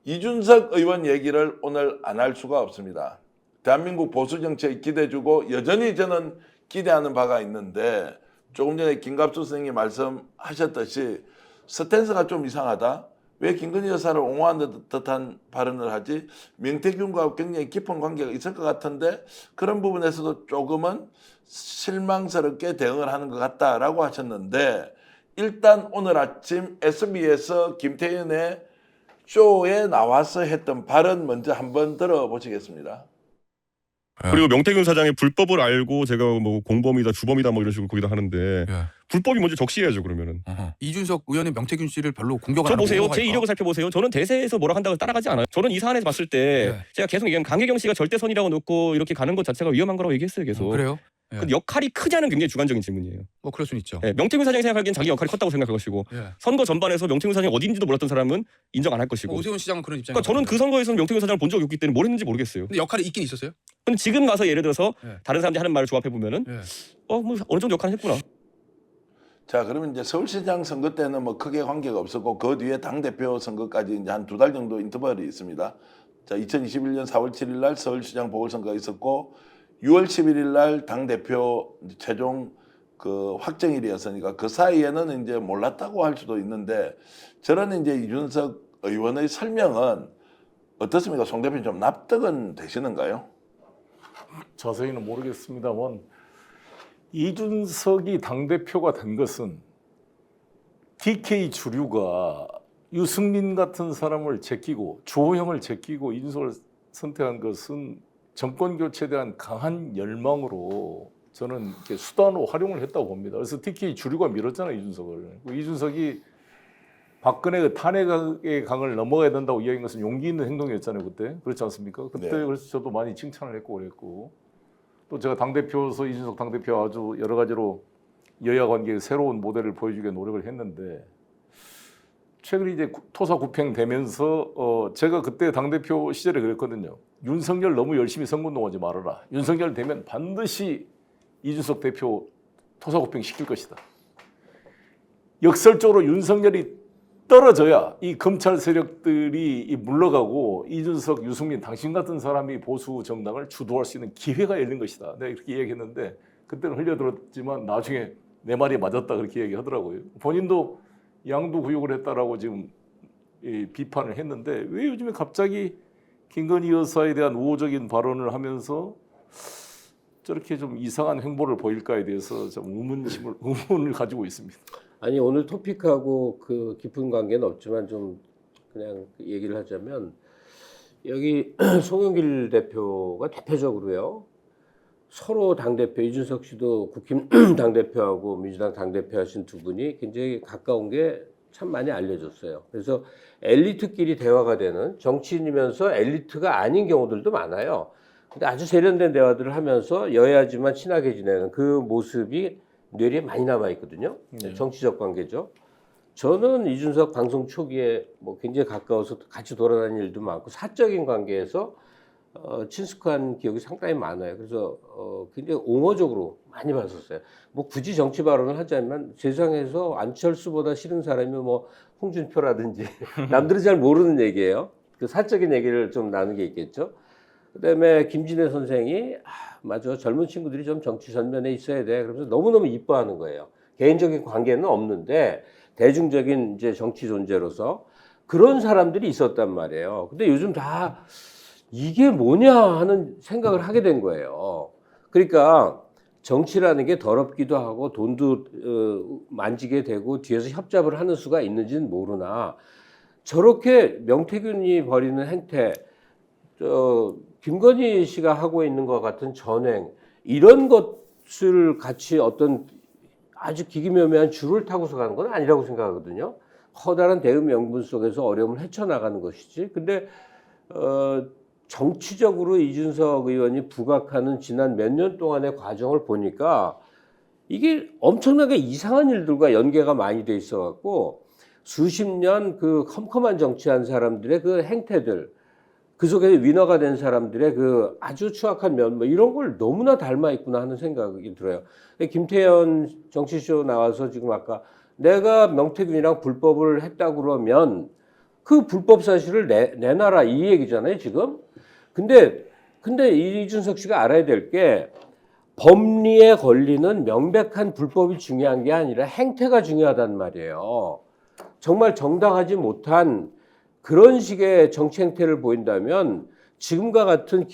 이준석 의원 얘기를 오늘 안 할 수가 없습니다. 대한민국 보수 정치에 기대주고 여전히 저는 기대하는 바가 있는데 조금 전에 김갑수 선생님이 말씀하셨듯이 스탠스가 좀 이상하다. 왜 김건희 여사를 옹호하는 듯한 발언을 하지? 명태균과 굉장히 깊은 관계가 있을 것 같은데 그런 부분에서도 조금은 실망스럽게 대응을 하는 것 같다라고 하셨는데 일단 오늘 아침 SBS에서 김태현의 쇼에 나와서 했던 발언 먼저 한번 들어보시겠습니다. 그리고 명태균 사장의 불법을 알고 제가 뭐 공범이다 주범이다 뭐 이런 식으로 거기다 하는데 불법이 뭔지 적시해야죠 그러면은. 이준석 의원은 명태균 씨를 별로 공격을 저 안 하고 보세요. 제 공격할까? 이력을 살펴보세요. 저는 대세에서 뭐라 한다고 따라가지 않아요. 저는 이 사안에서 봤을 때 제가 계속 얘기하면 강혜경 씨가 절대선이라고 놓고 이렇게 가는 것 자체가 위험한 거라고 얘기했어요 계속. 그래요? 그 역할이 크냐는 굉장히 주관적인 질문이에요. 뭐 그럴 수는 있죠. 명태균 사장이 생각하기엔 자기 역할이 컸다고 생각할 것이고 선거 전반에서 명태균 사장이 어딘지도 몰랐던 사람은 인정 안 할 것이고. 오세훈 시장은 그런 입장이에요. 그러니까 저는 그 선거에서는 명태균 사장을 본 적이 없기 때문에 뭘 했는지 모르겠어요. 근데 역할이 있긴 있었어요? 근데 지금 가서 예를 들어서 다른 사람들이 하는 말을 조합해 보면은 뭐 어느 정도 역할을 했구나. 자, 그러면 이제 서울시장 선거 때는 뭐 크게 관계가 없었고 그 뒤에 당대표 선거까지 이제 한 2달 정도 인터벌이 있습니다. 자, 2021년 4월 7일 날 서울시장 보궐선거가 있었고 6월 11일 날 당대표 최종 그 확정일이었으니까 그 사이에는 이제 몰랐다고 할 수도 있는데 저는 이제 이준석 의원의 설명은 어떻습니까? 송 대표님 좀 납득은 되시는가요? 자세히는 모르겠습니다만 이준석이 당대표가 된 것은 TK 주류가 유승민 같은 사람을 제끼고 주호영을 제끼고 이준석을 선택한 것은 정권 교체에 대한 강한 열망으로 저는 이렇게 수단으로 활용을 했다고 봅니다. 그래서 TK 주류가 밀었잖아요, 이준석을. 이준석이 박근혜 그 탄핵의 강을 넘어가야 된다고 이야기한 것은 용기 있는 행동이었잖아요, 그때. 그렇지 않습니까? 그때 네. 그래서 저도 많이 칭찬을 했고 그랬고. 또 제가 당대표로서 이준석 당대표 아주 여러 가지로 여야 관계의 새로운 모델을 보여주기 위해 노력을 했는데 최근에 이제 토사구팽 되면서 제가 그때 당대표 시절에 그랬거든요. 윤석열 너무 열심히 선거운동하지 말아라. 윤석열 되면 반드시 이준석 대표 토사구팽 시킬 것이다. 역설적으로 윤석열이 떨어져야 이 검찰 세력들이 물러가고 이준석, 유승민, 당신 같은 사람이 보수 정당을 주도할 수 있는 기회가 열린 것이다. 내가 이렇게 이야기했는데 그때는 흘려들었지만 나중에 내 말이 맞았다 그렇게 얘기하더라고요. 본인도 양두구육을 했다라고 지금 비판을 했는데 왜 요즘에 갑자기 김건희 여사에 대한 우호적인 발언을 하면서 저렇게 좀 이상한 행보를 보일까에 대해서 좀 의문을 가지고 있습니다. 아니 오늘 토픽하고 그 깊은 관계는 없지만 좀 그냥 얘기를 하자면 여기 송영길 대표가 대표적으로요. 서로 당대표 이준석 씨도 국힘 당대표하고 민주당 당대표 하신 두 분이 굉장히 가까운 게 참 많이 알려졌어요. 그래서 엘리트끼리 대화가 되는 정치인이면서 엘리트가 아닌 경우들도 많아요. 근데 아주 세련된 대화들을 하면서 여야지만 친하게 지내는 그 모습이 뇌리에 많이 남아있거든요. 정치적 관계죠. 저는 이준석 방송 초기에 뭐 굉장히 가까워서 같이 돌아다니는 일도 많고 사적인 관계에서 친숙한 기억이 상당히 많아요. 그래서 굉장히 옹호적으로 많이 봤었어요. 뭐 굳이 정치 발언을 하자면 세상에서 안철수보다 싫은 사람이 뭐 홍준표라든지 남들이 잘 모르는 얘기예요. 그 사적인 얘기를 좀 나누는 게 있겠죠. 그다음에 김진애 선생이 맞아 젊은 친구들이 좀 정치 전면에 있어야 돼. 그러면서 너무너무 이뻐하는 거예요. 개인적인 관계는 없는데 대중적인 이제 정치 존재로서 그런 사람들이 있었단 말이에요. 근데 요즘 다 이게 뭐냐 하는 생각을 하게 된 거예요. 그러니까 정치라는 게 더럽기도 하고 돈도 만지게 되고 뒤에서 협잡을 하는 수가 있는지는 모르나 저렇게 명태균이 벌이는 행태 김건희 씨가 하고 있는 것 같은 전횡 이런 것을 같이 어떤 아주 기기묘묘한 줄을 타고서 가는 건 아니라고 생각하거든요. 커다란 대응 명분 속에서 어려움을 헤쳐나가는 것이지. 근데 정치적으로 이준석 의원이 부각하는 지난 몇 년 동안의 과정을 보니까 이게 엄청나게 이상한 일들과 연계가 많이 돼 있어 갖고 수십 년 그 컴컴한 정치한 사람들의 그 행태들 그 속에 위너가 된 사람들의 그 아주 추악한 면, 뭐 이런 걸 너무나 닮아 있구나 하는 생각이 들어요. 김태현 정치쇼 나와서 지금 아까 내가 명태균이랑 불법을 했다고 그러면 그 불법 사실을 내놔라 이 얘기잖아요 지금. 근데 이준석 씨가 알아야 될 게 법리에 걸리는 명백한 불법이 중요한 게 아니라 행태가 중요하단 말이에요. 정말 정당하지 못한 그런 식의 정치 행태를 보인다면 지금과 같은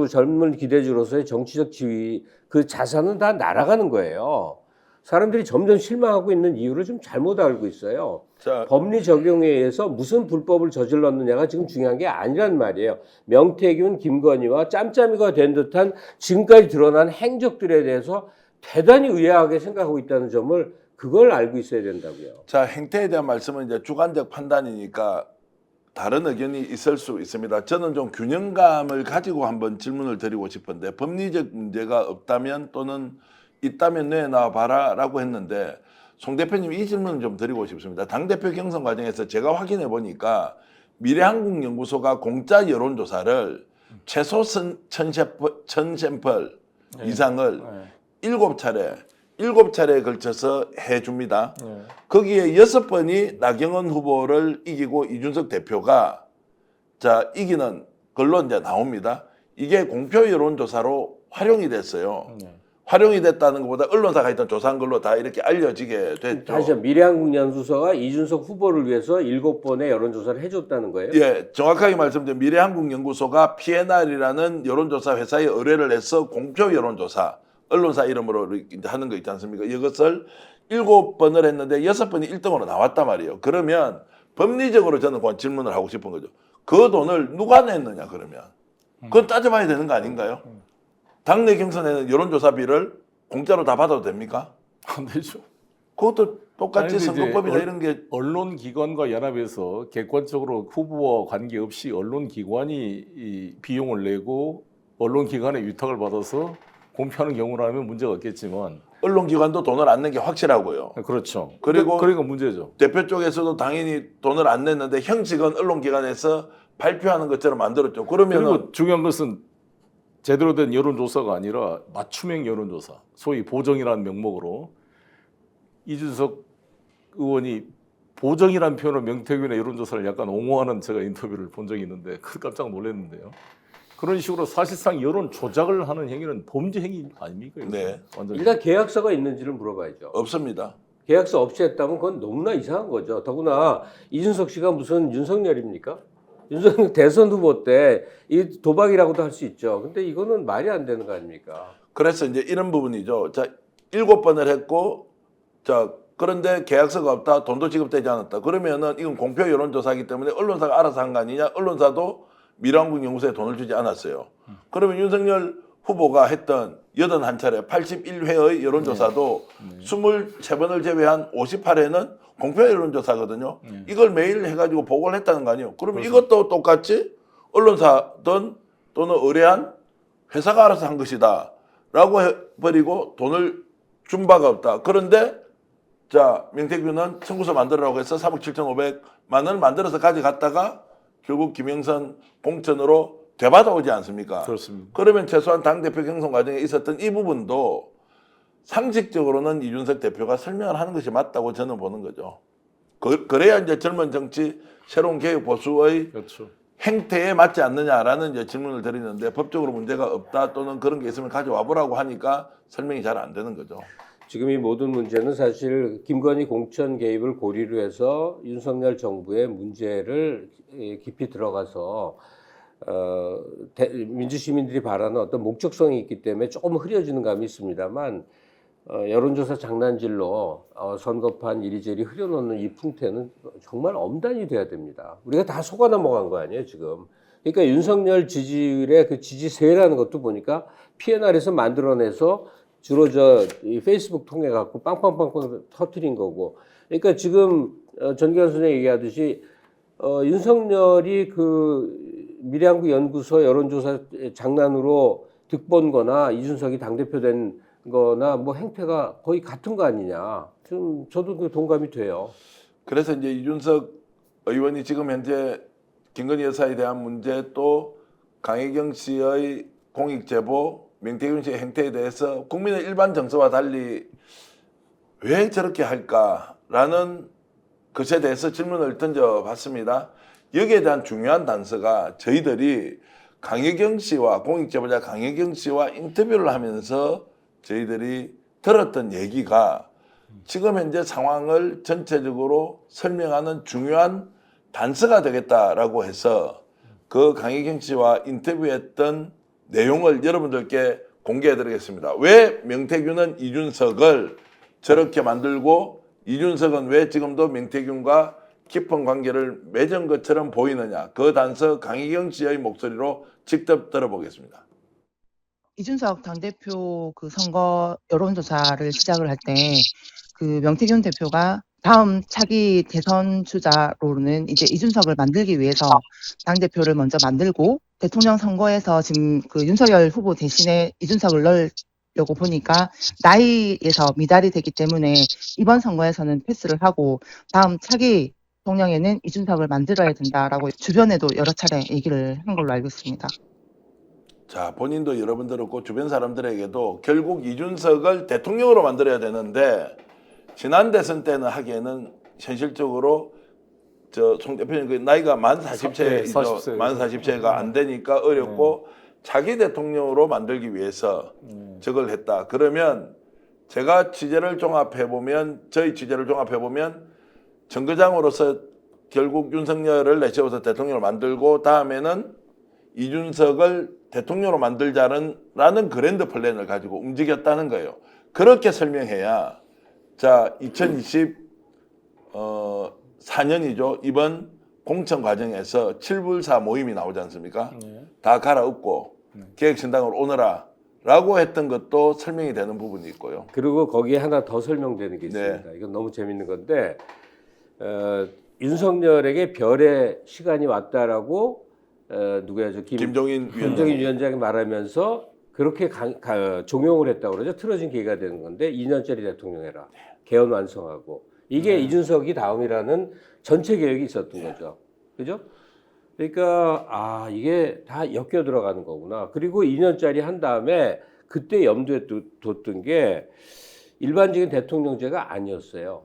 젊은 기대주로서의 정치적 지위, 그 자산은 다 날아가는 거예요. 사람들이 점점 실망하고 있는 이유를 좀 잘못 알고 있어요. 자, 법리 적용에 의해서 무슨 불법을 저질렀느냐가 지금 중요한 게 아니란 말이에요. 명태균, 김건희와 짬짬이가 된 듯한 지금까지 드러난 행적들에 대해서 대단히 의아하게 생각하고 있다는 점을 그걸 알고 있어야 된다고요. 자, 행태에 대한 말씀은 이제 주관적 판단이니까 다른 의견이 있을 수 있습니다. 저는 좀 균형감을 가지고 한번 질문을 드리고 싶은데 법리적 문제가 없다면 또는 있다면 내놔 봐라라고 했는데 송 대표님 이 질문을 좀 드리고 싶습니다. 당대표 경선 과정에서 제가 확인해 보니까 미래한국연구소가 공짜 여론조사를 최소 1000샘플 이상을 일곱 차례에 걸쳐서 해줍니다. 거기에 6번이 나경원 후보를 이기고 이준석 대표가 자 이기는 걸로 이제 나옵니다. 이게 공표 여론조사로 활용이 됐어요. 활용이 됐다는 것보다 언론사가 했던 조사한 걸로 다 이렇게 알려지게 됐죠. 다시 미래한국연구소가 이준석 후보를 위해서 7번의 여론조사를 해줬다는 거예요? 예, 정확하게 말씀드리면 미래한국연구소가 PNR이라는 여론조사 회사에 의뢰를 해서 공표 여론조사 언론사 이름으로 하는 거 있지 않습니까? 이것을 7번을 했는데 6번이 1등으로 나왔단 말이에요. 그러면 법리적으로 저는 그건 질문을 하고 싶은 거죠. 그 돈을 누가 냈느냐 그러면. 그건 따져봐야 되는 거 아닌가요? 당내 경선에는 여론조사비를 공짜로 다 받아도 됩니까? 안 되죠. 그것도 똑같이 아니, 근데 선거법이나 이제 이런 게 언론기관과 연합해서 객관적으로 후보와 관계없이 언론기관이 이 비용을 내고 언론기관의 위탁을 받아서 공표하는 경우라면 문제가 없겠지만 언론기관도 돈을 안 낸 게 확실하고요. 그렇죠. 그리고 그러니까 문제죠. 대표 쪽에서도 당연히 돈을 안 냈는데 형식은 언론기관에서 발표하는 것처럼 만들었죠. 그러면 그리고 중요한 것은 제대로 된 여론조사가 아니라 맞춤형 여론조사, 소위 보정이라는 명목으로 이준석 의원이 보정이라는 표현으로 명태균의 여론조사를 약간 옹호하는 제가 인터뷰를 본 적이 있는데 깜짝 놀랐는데요. 그런 식으로 사실상 여론 조작을 하는 행위는 범죄 행위 아닙니까? 이거? 네. 완전히. 일단 계약서가 있는지를 물어봐야죠. 없습니다. 계약서 없이 했다면 그건 너무나 이상한 거죠. 더구나 이준석 씨가 무슨 윤석열입니까? 윤석열 대선 후보 때 이 도박이라고도 할 수 있죠. 근데 이거는 말이 안 되는 거 아닙니까? 그래서 이제 이런 부분이죠. 자, 7번을 했고, 자, 그런데 계약서가 없다, 돈도 지급되지 않았다. 그러면은 이건 공표 여론조사이기 때문에 언론사가 알아서 한 거 아니냐? 언론사도 미래한국연구소에 돈을 주지 않았어요. 그러면 윤석열 후보가 했던 81차례 81회의 여론조사도 23번을 제외한 58회는 공표 여론조사거든요. 이걸 매일 해가지고 보고를 했다는 거 아니에요. 그러면 이것도 똑같이 언론사든 또는 의뢰한 회사가 알아서 한 것이다 라고 해버리고 돈을 준 바가 없다. 그런데 자 명태균은 청구서 만들으라고 해서 3억 7,500만 원을 만들어서 가져갔다가 결국 김영선 공천으로 되받아 오지 않습니까? 그렇습니다. 그러면 최소한 당대표 경선 과정에 있었던 이 부분도 상식적으로는 이준석 대표가 설명을 하는 것이 맞다고 저는 보는 거죠. 그래야 이제 젊은 정치, 새로운 개혁 보수의 그렇죠. 행태에 맞지 않느냐라는 이제 질문을 드리는데 법적으로 문제가 없다 또는 그런 게 있으면 가져와 보라고 하니까 설명이 잘 안 되는 거죠. 지금 이 모든 문제는 사실 김건희 공천 개입을 고리로 해서 윤석열 정부의 문제를 깊이 들어가서 민주시민들이 바라는 어떤 목적성이 있기 때문에 조금 흐려지는 감이 있습니다만 여론조사 장난질로 선거판 이리저리 흐려놓는 이 풍태는 정말 엄단이 돼야 됩니다. 우리가 다 속아 넘어간 거 아니에요 지금. 그러니까 윤석열 지지율의 그 지지세라는 것도 보니까 PNR에서 만들어내서 주로 이 페이스북 통해 갖고 빵빵빵빵 터트린 거고. 그러니까 지금 전기현 선생님이 얘기하듯이 윤석열이 그 미래한국연구소 여론조사 장난으로 득본거나 이준석이 당대표 된 거나 뭐 행태가 거의 같은 거 아니냐. 좀 저도 그 동감이 돼요. 그래서 이제 이준석 의원이 지금 현재 김건희 여사에 대한 문제 또 강혜경 씨의 공익 제보, 명태균 씨의 행태에 대해서 국민의 일반 정서와 달리 왜 저렇게 할까라는 것에 대해서 질문을 던져봤습니다. 여기에 대한 중요한 단서가 저희들이 강혜경 씨와 공익제보자 강혜경 씨와 인터뷰를 하면서 저희들이 들었던 얘기가 지금 현재 상황을 전체적으로 설명하는 중요한 단서가 되겠다라고 해서 그 강혜경 씨와 인터뷰했던 내용을 여러분들께 공개해드리겠습니다. 왜 명태균은 이준석을 저렇게 만들고 이준석은 왜 지금도 명태균과 깊은 관계를 맺은 것처럼 보이느냐. 그 단서 강혜경 씨의 목소리로 직접 들어보겠습니다. 이준석 당대표 그 선거 여론조사를 시작을 할 때 그 명태균 대표가 다음 차기 대선 주자로는 이제 이준석을 만들기 위해서 당대표를 먼저 만들고 대통령 선거에서 지금 그 윤석열 후보 대신에 이준석을 넣으려고 보니까 나이에서 미달이 되기 때문에 이번 선거에서는 패스를 하고 다음 차기 대통령에는 이준석을 만들어야 된다라고 주변에도 여러 차례 얘기를 한 걸로 알고 있습니다. 자, 본인도 여러분 들었고 주변 사람들에게도 결국 이준석을 대통령으로 만들어야 되는데 지난 대선 때는 하기에는 현실적으로 송 대표님 그 나이가 만 40세, 만 40세가 안 되니까 어렵고 자기 대통령으로 만들기 위해서 저걸 했다. 그러면 제가 취재를 종합해보면 저희 취재를 종합해보면 정거장으로서 결국 윤석열을 내세워서 대통령을 만들고 다음에는 이준석을 대통령으로 만들자는 그랜드 플랜을 가지고 움직였다는 거예요. 그렇게 설명해야 자 2024년이죠. 이번 공천 과정에서 7불사 모임이 나오지 않습니까? 다 갈아엎고 계획신당으로 오너라 라고 했던 것도 설명이 되는 부분이 있고요. 그리고 거기에 하나 더 설명되는 게 있습니다. 이건 너무 재밌는 건데 윤석열에게 별의 시간이 왔다라고 누구야 저 김종인 위원장이 말하면서 그렇게 종용을 했다고 그러죠. 틀어진 계기가 되는 건데 2년짜리 대통령 해라. 개헌 완성하고. 이게 이준석이 다음이라는 전체 계획이 있었던 거죠. 그죠? 그러니까 이게 다 엮여 들어가는 거구나. 그리고 2년짜리 한 다음에 그때 염두에 뒀던 게 일반적인 대통령제가 아니었어요.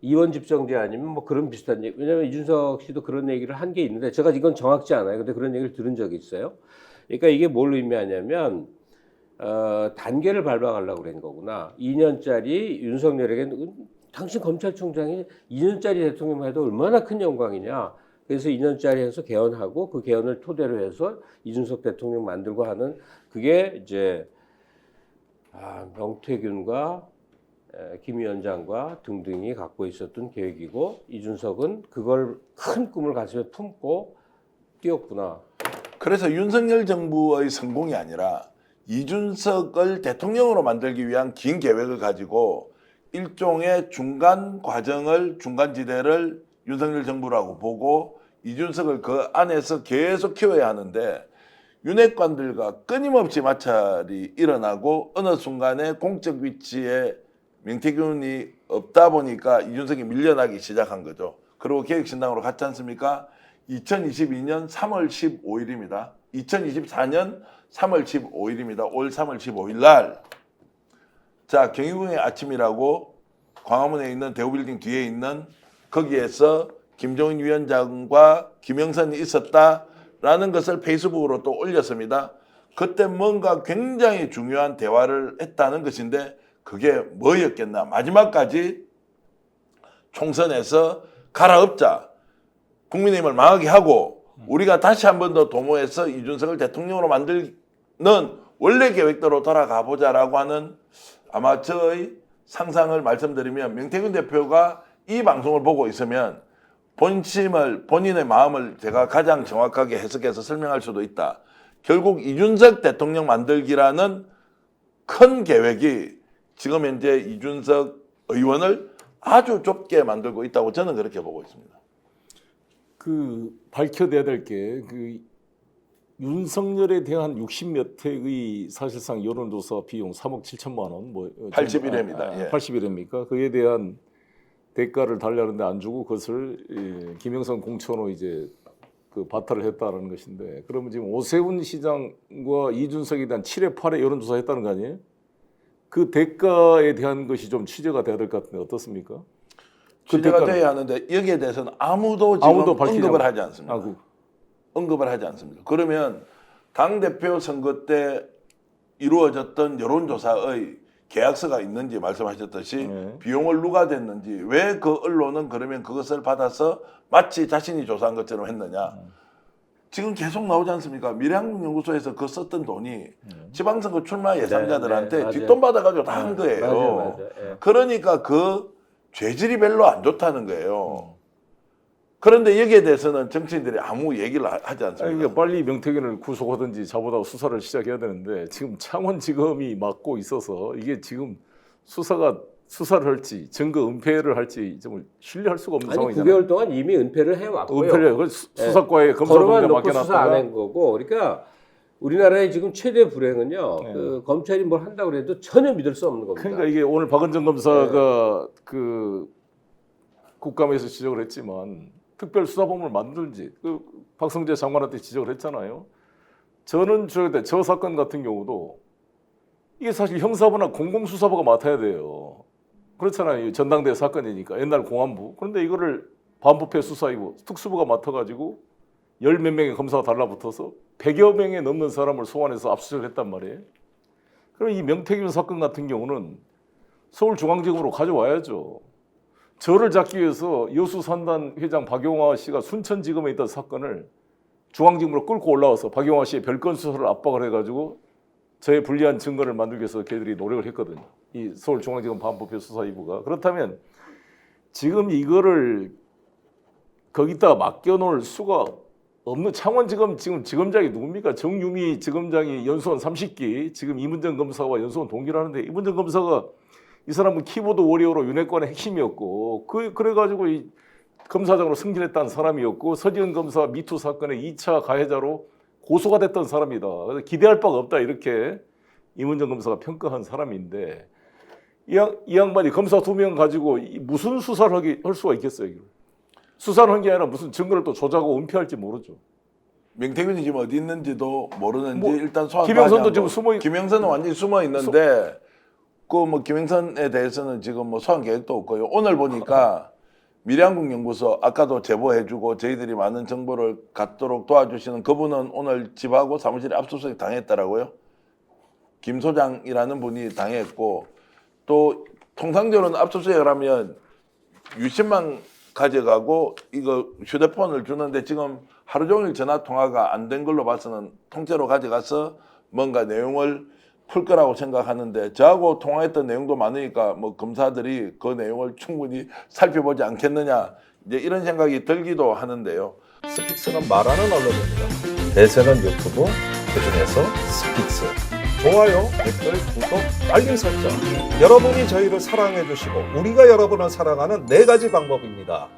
이원 집정제 아니면 뭐 그런 비슷한 얘기. 왜냐하면 이준석 씨도 그런 얘기를 한 게 있는데 제가 이건 정확지 않아요. 근데 그런 얘기를 들은 적이 있어요. 그러니까 이게 뭘 의미하냐면 단계를 밟아가려고 그런 거구나. 2년짜리 윤석열에게는 당신 검찰총장이 2년짜리 대통령만 해도 얼마나 큰 영광이냐. 그래서 2년짜리 해서 개헌하고 그 개헌을 토대로 해서 이준석 대통령 만들고 하는 그게 이제 명태균과 김 위원장과 등등이 갖고 있었던 계획이고 이준석은 그걸 큰 꿈을 가슴에 품고 뛰었구나. 그래서 윤석열 정부의 성공이 아니라 이준석을 대통령으로 만들기 위한 긴 계획을 가지고 일종의 중간 과정을 중간지대를 윤석열 정부라고 보고 이준석을 그 안에서 계속 키워야 하는데 윤핵관들과 끊임없이 마찰이 일어나고 어느 순간에 공적 위치에 명태균이 없다 보니까 이준석이 밀려나기 시작한 거죠. 그리고 계획신당으로 갔지 않습니까? 2022년 3월 15일입니다. 2024년 3월 15일입니다. 올 3월 15일 날. 자, 경희궁의 아침이라고 광화문에 있는 대우빌딩 뒤에 있는 거기에서 김종인 위원장과 김영선이 있었다라는 것을 페이스북으로 또 올렸습니다. 그때 뭔가 굉장히 중요한 대화를 했다는 것인데 그게 뭐였겠나. 마지막까지 총선에서 갈아엎자. 국민의힘을 망하게 하고 우리가 다시 한 번 더 도모해서 이준석을 대통령으로 만들는 원래 계획대로 돌아가 보자라고 하는 아마 저의 상상을 말씀드리면 명태균 대표가 이 방송을 보고 있으면 본인의 마음을 제가 가장 정확하게 해석해서 설명할 수도 있다. 결국 이준석 대통령 만들기라는 큰 계획이 지금 현재 이준석 의원을 아주 좁게 만들고 있다고 저는 그렇게 보고 있습니다. 그 밝혀내야 될 게 그 윤석열에 대한 60몇 회의 사실상 여론조사 비용 3억 7천만 원, 뭐 81회입니다. 81회입니까? 그에 대한 대가를 달라는데 안 주고 그것을 김영선 공천으로 이제 그 바탈을 했다는 것인데 그러면 지금 오세훈 시장과 이준석에 대한 7회 8회 여론조사 했다는 거 아니에요? 그 대가에 대한 것이 좀 취재가 돼야 될 것 같은데 어떻습니까? 취재가 그때까지. 돼야 하는데 여기에 대해서는 아무도 지금 아무도 밝히지 언급을 않고. 하지 않습니다. 아, 언급을 하지 않습니다. 그러면 당대표 선거 때 이루어졌던 여론조사의 계약서가 있는지 말씀하셨듯이 네. 비용을 누가 댔는지 왜 그 언론은 그러면 그것을 받아서 마치 자신이 조사한 것처럼 했느냐. 지금 계속 나오지 않습니까? 미래한국연구소에서 그 썼던 돈이 지방선거 출마 예상자들한테 네, 맞아요. 뒷돈 받아가지고 다 한 거예요. 맞아요. 예. 그러니까 그 죄질이 별로 안 좋다는 거예요. 그런데 여기에 대해서는 정치인들이 아무 얘기를 하지 않습니다. 아니, 그러니까 빨리 명태균을 구속하든지 잡아다 수사를 시작해야 되는데 지금 창원지검이 맡고 있어서 이게 지금 수사를 할지 증거 은폐를 할지 좀 신뢰할 수가 없는 아니 상황이잖아요. 9개월 동안 이미 은폐를 해왔고요. 은폐를 수사과에 걸어만 검사동대 놓고 수사 안 맡겨놨다가 한 거고, 그러니까 우리나라의 지금 최대 불행은요. 네. 그 검찰이 뭘 한다고 해도 전혀 믿을 수 없는 겁니다. 그러니까 이게 오늘 박은정 검사가 그 국감에서 지적을 했지만 특별수사본부를 만들지 그 박성재 장관한테 지적을 했잖아요. 저는 저 사건 같은 경우도 이게 사실 형사부나 공공수사부가 맡아야 돼요. 그렇잖아요. 전당대 사건이니까 옛날 공안부. 그런데 이거를 반부패 수사이고 특수부가 맡아가지고 열 몇 명의 검사가 달라붙어서 100여 명에 넘는 사람을 소환해서 압수수색을 했단 말이에요. 그럼 이 명태균 사건 같은 경우는 서울중앙지검으로 가져와야죠. 저를 잡기 위해서 여수산단 회장 박용화 씨가 순천지검에 있던 사건을 중앙지검으로 끌고 올라와서 박용화 씨의 별건 수사를 압박을 해가지고 저의 불리한 증거를 만들기 위해서 걔들이 노력을 했거든요. 이 서울중앙지검 반부패 수사이부가. 그렇다면 지금 이거를 거기다가 맡겨놓을 수가 없는 창원지검 지금 지검장이 누굽니까? 정유미 지검장이 연수원 30기 지금 이문정 검사와 연수원 동기를 하는데 이문정 검사가 이 사람은 키보드 워리어로 윤핵관의 핵심이었고 그래가지고 이 검사장으로 승진했다는 사람이었고 서지은 검사 미투 사건의 2차 가해자로 고소가 됐던 사람이다. 그래서 기대할 바가 없다 이렇게 이문정 검사가 평가한 사람인데 이 양반이 검사 2명 가지고 무슨 수사를 할 수가 있겠어요? 이걸. 수사를 한 게 아니라 무슨 증거를 또 조작하고 은폐할지 모르죠. 명태균이 지금 어디 있는지도 모르는지 뭐, 일단 소환. 김영선도 지금 숨어 김영선은 완전히 숨어 있는데 그 뭐 김영선에 대해서는 지금 뭐 소환 계획도 없고요. 오늘 보니까 미래한국연구소 아까도 제보해주고 저희들이 많은 정보를 갖도록 도와주시는 그분은 오늘 집하고 사무실에 압수수색 당했더라고요. 김 소장이라는 분이 당했고 또 통상적으로는 압수수색을 하면 유심만 가져가고 이거 휴대폰을 주는데 지금 하루 종일 전화 통화가 안 된 걸로 봐서는 통째로 가져가서 뭔가 내용을 풀 거라고 생각하는데 저하고 통화했던 내용도 많으니까 뭐 검사들이 그 내용을 충분히 살펴보지 않겠느냐 이제 이런 생각이 들기도 하는데요. 스픽스는 말하는 언론입니다. 대세는 유튜브, 그중에서 스픽스. 좋아요, 댓글, 구독, 알림 설정. 여러분이 저희를 사랑해 주시고 우리가 여러분을 사랑하는 4가지 방법입니다.